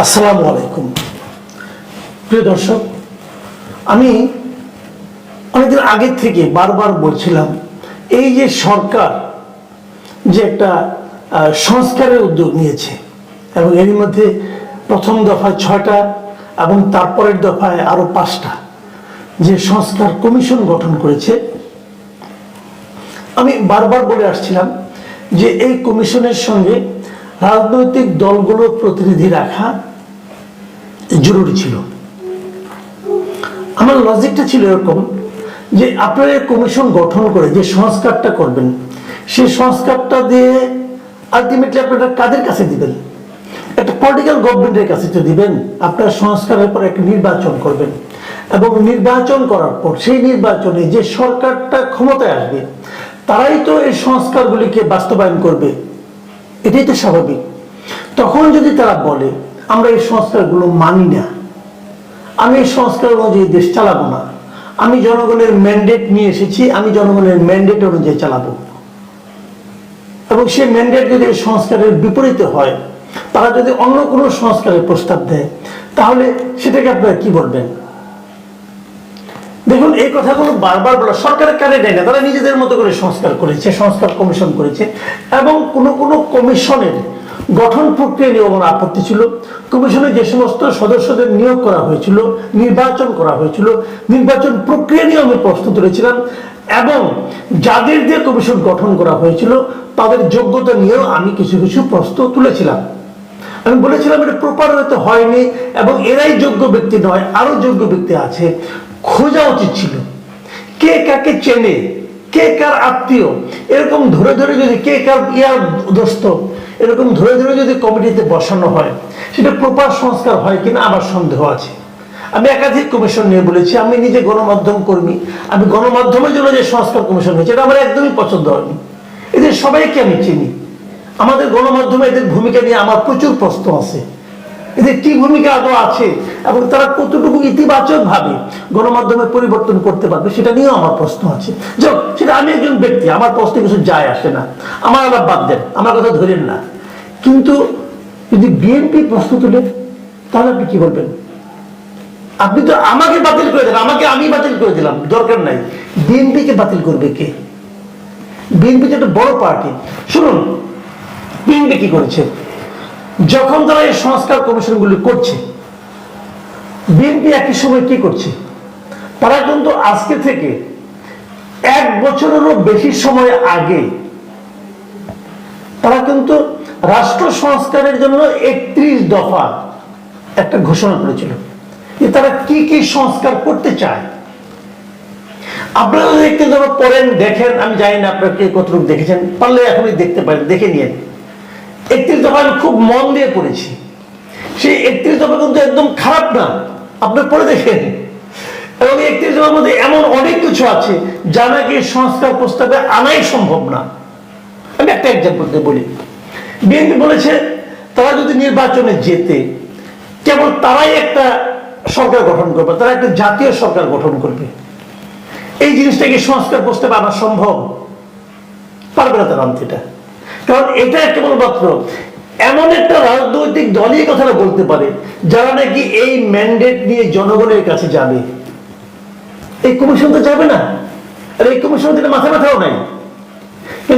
আসসালামু আলাইকুম প্রিয় দর্শক, আমি অনেকদিন আগে থেকে বারবার বলছিলাম এই যে সরকার যে একটা সংস্কারের উদ্যোগ নিয়েছে এবং এর মধ্যে প্রথম দফায় 6টা এবং তারপরের দফায় আরো 5টা যে সংস্কার কমিশন গঠন করেছে, আমি বারবার বলে আসছিলাম যে এই কমিশনের সঙ্গে রাজনৈতিক দলগুলোর প্রতিনিধি রাখা জরুরি ছিল। আমার লজিকটা ছিল এরকম যে আপনারা কমিশন গঠন করে যে সংস্কারটা করবেন, সেই সংস্কারটা দিয়ে আলটিমেটলি আপনারা কাদের কাছে দিবেন? একটা পলিটিক্যাল গভর্নমেন্টের কাছে তো দিবেন। আপনারা সংস্কারের পর একটা নির্বাচন করবেন এবং নির্বাচন করার পর সেই নির্বাচনে যে সরকারটা ক্ষমতায় আসবে তারাই তো এই সংস্কারগুলিকে বাস্তবায়ন করবে, এটাই তো স্বাভাবিক। তখন যদি তারা বলে আমরা এই সংস্কারগুলো মানি না, আমি এই সংস্কার অনুযায়ী দেশ চালাবো না, আমি জনগণের ম্যান্ডেট নিয়ে এসেছি, আমি জনগণের ম্যান্ডেট অনুযায়ী চালাবো, এবং সেই ম্যান্ডেট যদি এই সংস্কারের বিপরীতে হয়, তারা যদি অন্য কোনো সংস্কারের প্রস্তাব দেয়, তাহলে সেটাকে আপনারা কি বলবেন? দেখুন, এই কথাগুলো বারবার বলা সরকারের কানে দেয় না, তারা নিজেদের মতো করে সংস্কার করেছে, সংস্কার কমিশন করেছে এবং কোনো কমিশনের গঠন প্রক্রিয়া নিয়ে আমার আপত্তি ছিল। কমিশনে যে সমস্ত সদস্যদের নিয়োগ করা হয়েছিল, নির্বাচন করা হয়েছিল, নির্বাচন প্রক্রিয়া নিয়ে আমি প্রশ্ন তুলেছিলাম এবং যাদের দিয়ে কমিশন গঠন করা হয়েছিল তাদের যোগ্যতা নিয়েও আমি কিছু কিছু প্রশ্ন তুলেছিলাম। আমি বলেছিলাম এটা প্রপার হয়তো হয়নি এবং এরাই যোগ্য ব্যক্তি নয়, আরো যোগ্য ব্যক্তি আছে, খোঁজা উচিত ছিল। কে কাকে চেনে, কে কার আত্মীয়, এরকম ধরে ধরে যদি কে কার ইয়ার দোস্ত, এরকম ধরে ধরে যদি কমিটিতে বসানো হয়, সেটা প্রপার সংস্কার হয় কিনা আমার সন্দেহ আছে। আমি একাধিক কমিশন নিয়ে বলেছি, আমি নিজে গণমাধ্যম কর্মী, আমি গণমাধ্যমের জন্য যে সংস্কার কমিশন হয়েছে এটা আমার একদমই পছন্দ হয়নি। এদের সবাইকে আমি চিনি, আমাদের গণমাধ্যমে এদের ভূমিকা নিয়ে আমার প্রচুর প্রশ্ন আছে, এদের কি ভূমিকা আদৌ আছে এবং তারা কতটুকু ইতিবাচক ভাবে গণমাধ্যমে পরিবর্তন করতে পারবে সেটা নিয়েও আমার প্রশ্ন আছে। যাক, সেটা আমি একজন ব্যক্তি, আমার প্রশ্নে কিছু যায় আসে না, আমার আবার বাদ দেন, আমার কথা ধরেন না। কিন্তু যদি বিএনপি প্রশ্ন তুলে তাহলে আপনি কি বলবেন? আপনি তো আমাকে বাতিল করে দেন, আমি বাতিল করে দিলাম, দরকার নাই। বিএনপিকে বাতিল করবে কে? বিএনপি তো একটা বড় পার্টি। শুনুন, বিএনপি কি করেছে যখন তারা এই সংস্কার কমিশনগুলি করছে, বিএনপি একই সময় কি করছে? তারা কিন্তু আজকে থেকে 1 বছরেরও বেশি সময় আগে তারা কিন্তু রাষ্ট্র সংস্কারের জন্য 31 দফা একটা ঘোষণা করেছিল যে তারা কি কি সংস্কার করতে চায়। আপনারা দেখতে যখন পড়েন, দেখেন, আমি জানি না আপনারা কে কতটুকু দেখেছেন, পারলে এখনই দেখতে পারেন, দেখে নিয়ে 31 দফা আমি খুব মন দিয়ে পড়েছি। সেই 31 দফা কিন্তু একদম খারাপ না, আপনি পড়ে দেখেন। এবং 31 দফার মধ্যে এমন অনেক কিছু আছে যা নাকি সংস্কার প্রস্তাবে আনাই সম্ভব না। আমি একটা এক্সাম্পল দিয়ে বলি। বিএনপি বলেছে তারা যদি নির্বাচনে জেতে কেবল তারাই একটা সরকার গঠন করবে, তারা একটা জাতীয় সরকার গঠন করবে। এই জিনিসটা কি সংস্কার প্রস্তাবে আনা সম্ভব? পারবে না তারা আনতে এটা, কারণ এটা কেবলমাত্র এমন একটা রাজনৈতিক দলই কথাটা বলতে পারে যারা নাকি এই ম্যান্ডেট নিয়ে জনগণের কাছে যাবে। এই কমিশন তো যাবে না, আর এই কমিশন মাথা ব্যথাও নাই।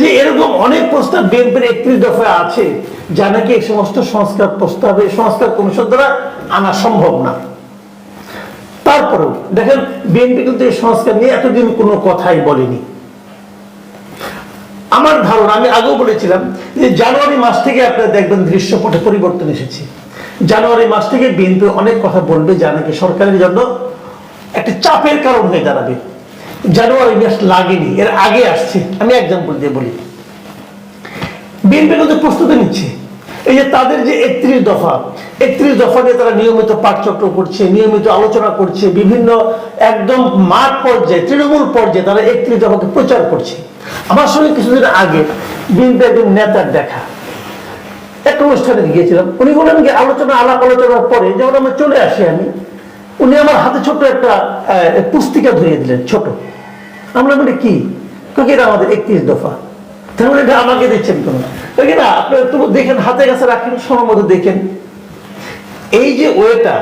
যে এরকম অনেক প্রস্তাব বিএনপির 31 দফায় আছে যা নাকি এই সমস্ত সংস্কার প্রস্তাবে সংস্কার কমিশন দ্বারা আনা সম্ভব না। তারপরেও দেখেন, বিএনপি কিন্তু এই সংস্কার নিয়ে এতদিন কোনো কথাই বলেনি। আমার ধারণা, আমি আগেও বলেছিলাম যে জানুয়ারি মাস থেকে আপনারা দেখবেন দৃশ্যপটে পরিবর্তন এসেছে। জানুয়ারি মাস থেকে বিএনপি অনেক কথা বলবে যা নাকি সরকারের জন্য একটা চাপের কারণ হয়ে দাঁড়াবে। জানুয়ারি মাস লাগেনি, এর আগে আসছে। আমি এক্সাম্পল দিয়ে বলি, বিএনপি কিন্তু প্রস্তুতি নিচ্ছে। এই যে তাদের যে 31 দফা নিয়ে তারা নিয়মিত পাঠচক্র করছে, নিয়মিত আলোচনা করছে, বিভিন্ন একদম মাঠ পর্যায়ে, তৃণমূল পর্যায়ে তারা 31 দফাকে প্রচার করছে। আমার সঙ্গে কিছুদিন আগে বিএনপি একজন নেতার দেখা, একটা অনুষ্ঠানে গিয়েছিলাম। উনি বলেন যে আলাপ আলোচনার পরে যখন আমরা চলে আসি, উনি আমার হাতে ছোট্ট একটা পুস্তিকা ধরিয়ে দিলেন, ছোট। আমরা বলি কি, এটা আমাদের 31 দফা। তাহলে এটা আমাকে দিচ্ছেন কেন? না, আপনি একটু দেখেন, হাতে কাছে রাখেন, সময় মতো দেখেন। এই যে ওয়েটা,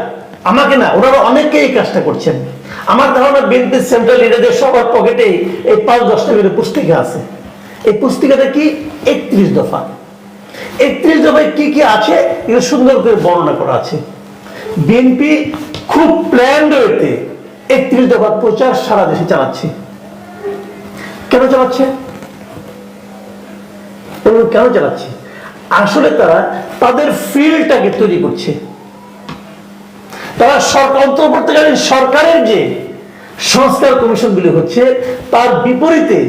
আমাকে না, ওনারা অনেকে এই কাজটা করছেন। আমার ধারণা বিএনপি সেন্ট্রাল লিডারদের সবার পকেটেই এই 5-10টা করে পুস্তিকা আছে। এই পুস্তিকাটা কি? 31 দফা। 31 দফায় কি কি আছে এগুলো সুন্দর করে বর্ণনা করা আছে। বিএনপি খুব প্ল্যান্ড ওয়েতে 31 দফার প্রচার সারা দেশে চালাচ্ছে। কেন চালাচ্ছে? কেন চালাচ্ছে? আসলে তারা তাদের ফিল্ডটাকে তৈরি করছে। তারা অন্তর্বর্তীকালীন সরকারের যে সংস্কার কমিশনগুলি হচ্ছে তার বিপরীতে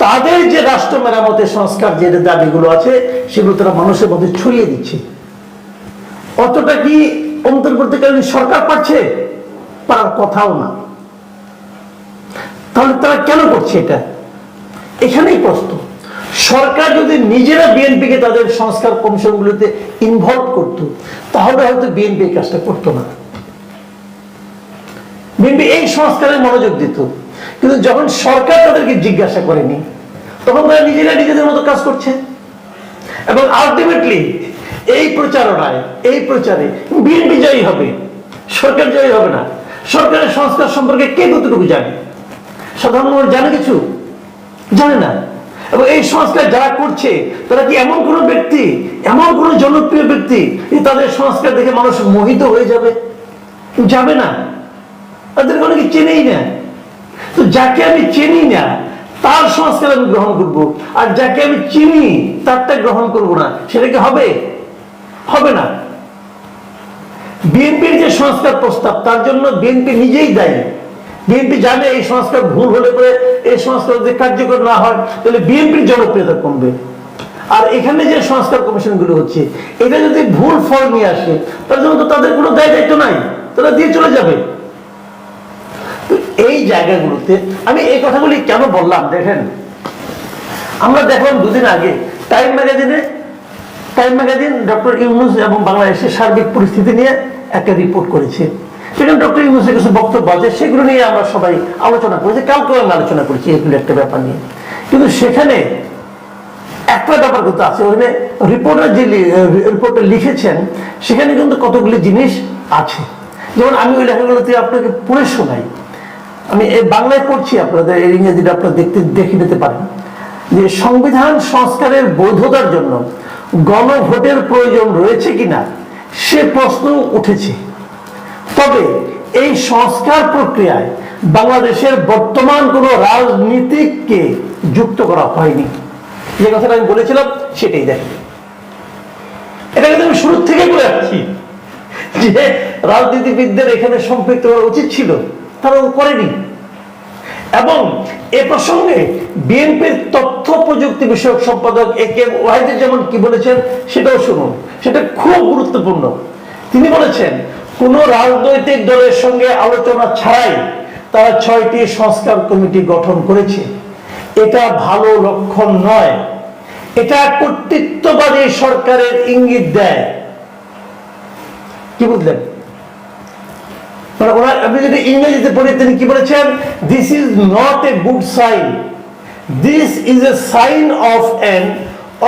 তাদের যে রাষ্ট্র মেরামতের সংস্কার যে দাবিগুলো আছে সেগুলো তারা মানুষের মধ্যে ছড়িয়ে দিচ্ছে। অতটা কি অন্তর্বর্তীকালীন সরকার পাচ্ছে? পারার কথাও না। তাহলে তারা কেন করছে এটা? এখানেই প্রশ্ন। সরকার যদি নিজেরা বিএনপিকে তাদের সংস্কার কমিশনগুলোতে ইনভলভ করত, তাহলে হয়তো বিএনপি এই কাজটা করতো না। বিএনপি এই সংস্কারে মনোযোগ দিত। কিন্তু যখন সরকার তাদেরকে জিজ্ঞাসা করেনি, তখন তারা নিজেরা নিজেদের মতো কাজ করছে। এবং আলটিমেটলি এই প্রচারণায়, এই প্রচারে বিএনপি জয়ী হবে, সরকার জয়ী হবে না। সরকারের সংস্কার সম্পর্কে কে কতটুকু জানে? সাধারণ মানুষ জানে কিছু? জানে না। এবং এই সংস্কার যারা করছে তারা কি এমন কোন ব্যক্তি, এমন কোন জনপ্রিয় ব্যক্তি যে তাদের সংস্কার দেখে মানুষ মোহিত হয়ে যাবে? যাবে না। তাদেরকে অনেকে চেনেই না। তো যাকে আমি চিনি না তার সংস্কার আমি গ্রহণ করব, আর যাকে আমি চিনি তারটা গ্রহণ করব না, সেটা কি হবে? হবে না। বিএনপির যে সংস্কার প্রস্তাব, তার জন্য বিএনপি নিজেই দায়ী। বিএনপি জানে এই সংস্কার ভুল হলে পরে, এই সংস্কার যদি কার্যকর না হয় তাহলে বিএনপির জনপ্রিয়তা কমবে। আর এখানে যে সংস্কার কমিশন গুলো হচ্ছে, এটা যদি ভুল ফল নিয়ে আসে তার জন্য তো তাদের কোনো দায় দায়িত্ব নাই, তারা দিয়ে চলে যাবে। এই জায়গাগুলোতে আমি এই কথাগুলি কেন বললাম, দেখেন আমরা দেখলাম দুদিন আগে টাইম ম্যাগাজিন ডক্টর ইউনূস এবং বাংলাদেশের সার্বিক পরিস্থিতি নিয়ে একটা রিপোর্ট করেছে। সেখানে ডক্টর ইউনূসের কিছু বক্তব্য আছে, সেগুলো নিয়ে আমরা সবাই আলোচনা করেছি, কালকেও আমি আলোচনা করেছি এগুলো একটা ব্যাপার নিয়ে। কিন্তু সেখানে একটা ব্যাপার কিন্তু আছে, ওখানে রিপোর্টার যে রিপোর্টে লিখেছেন সেখানে কিন্তু কতগুলি জিনিস আছে। যেমন আমি ওই লেখাগুলোতে আপনাকে পড়ে শোনাই। আমি বাংলায় পড়ছি, আপনাদের ইংরেজিটা আপনারা দেখে নিতে পারেন। যে সংবিধান সংস্কারের বৈধতার জন্য গণভোটের প্রয়োজন রয়েছে কিনা সে প্রশ্ন উঠেছে। তবে এই সংস্কার প্রক্রিয়ায় বাংলাদেশের বর্তমান কোন রাজনীতিককে যুক্ত করা হয়নি। যে কথাটা আমি বলেছিলাম সেটাই দেখেন। এটা কিন্তু আমি শুরু থেকে বলে আসছি যে রাজনীতিবিদদের এখানে সম্পৃক্ত করা উচিত ছিল, তারা করেনি। এবং এ প্রসঙ্গে বিএনপির তথ্য প্রযুক্তি বিষয়ক সম্পাদক এ কে ওয়াহিদ যেমন কি বলেছেন সেটাও শুনুন, সেটা খুব গুরুত্বপূর্ণ। তিনি বলেছেন, কোন রাজনৈতিক দলের সঙ্গে আলোচনা ছাড়াই তারা 6টি সংস্কার কমিটি গঠন করেছে। এটা ভালো লক্ষণ নয়, এটা কর্তৃত্ববাদী সরকারের ইঙ্গিত দেয়। কি বুঝলেন? আপনি যদি ইংরেজিতে পড়ে তিনি কি বলেছেন? This is not a good sign, this is a sign of an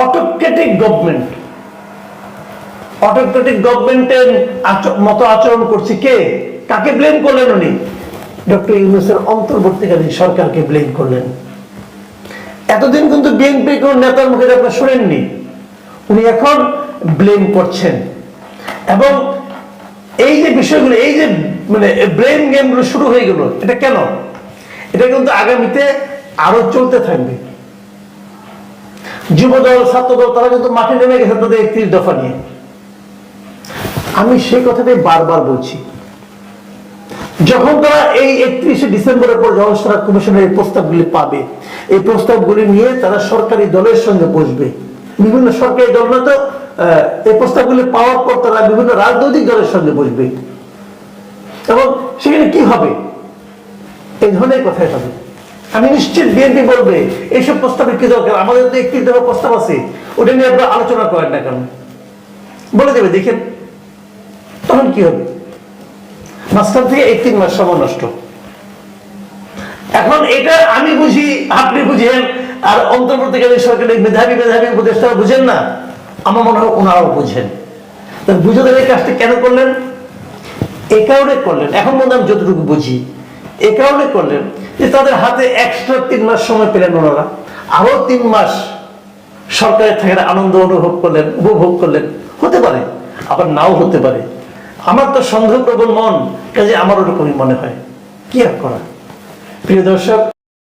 autocratic government. Autocratic গভর্নমেন্টের মতো আচরণ করছে কে? কাকে ব্লেম করলেন উনি? ডক্টর ইউনূসের অন্তর্বর্তীকালীন সরকারকে ব্লেম করলেন। এতদিন কিন্তু বিএনপি কোন নেতার মুখে আপনারা শুনেননি, উনি এখন ব্লেম করছেন। এবং এই যে বিষয়গুলো, এই যে মানে ব্লেম গেমগুলো শুরু হয়ে গেল, এটা কেন? এটা কিন্তু আগামীতে আরো চলতে থাকবে। যুবদল, ছাত্রদল তারা কিন্তু মাঠে নেমে গেছে তাদের 31 দফা নিয়ে। আমি সেই কথাটাই বারবার বলছি, যখন তারা এই 31শে ডিসেম্বরের পর যখন সারা কমিশনের এই প্রস্তাবগুলি পাবে, এই প্রস্তাবগুলি নিয়ে তারা সরকারি দলের সঙ্গে বসবে। বিভিন্ন সরকারি দল না তো এই প্রস্তাবগুলি পাওয়ার পর তারা বিভিন্ন রাজনৈতিক দলের সঙ্গে বসবে। এবং সেখানে কি হবে? এই ধরনের কথাই হবে। আমি নিশ্চিত বিএনপি বলবে এইসব প্রস্তাবের কি দরকার, আমাদের তো 31 দফা প্রস্তাব আছে, ওটা নিয়ে আপনারা আলোচনা করেন না কেন? বলে দেবে, দেখেন তখন কি হবে? মাঝখান থেকে 31 মাস সময় নষ্ট। এখন এটা আমি বুঝি, আপনি বুঝেন, আর অন্তর্বর্তীকালীন সরকারের মেধাবী উপদেষ্টারা বুঝেন না। আমার মনে হয় ওনারাও বুঝেন। বুঝে এই কাজটা কেন করলেন এ কারণে করলেন, এখন মনে আমি যতটুকু বুঝি, এ কারণে করলেন যে তাদের হাতে এক্সট্রা 3 মাস সময় পেলেন ওনারা, আরো 3 মাস সরকারের থাকার আনন্দ উপভোগ করলেন। হতে পারে, আবার নাও হতে পারে। আমার তো সন্দেহপ্রবণ মন, কাজে আমার ওরকমই মনে হয়। কি আর করা। প্রিয় দর্শক,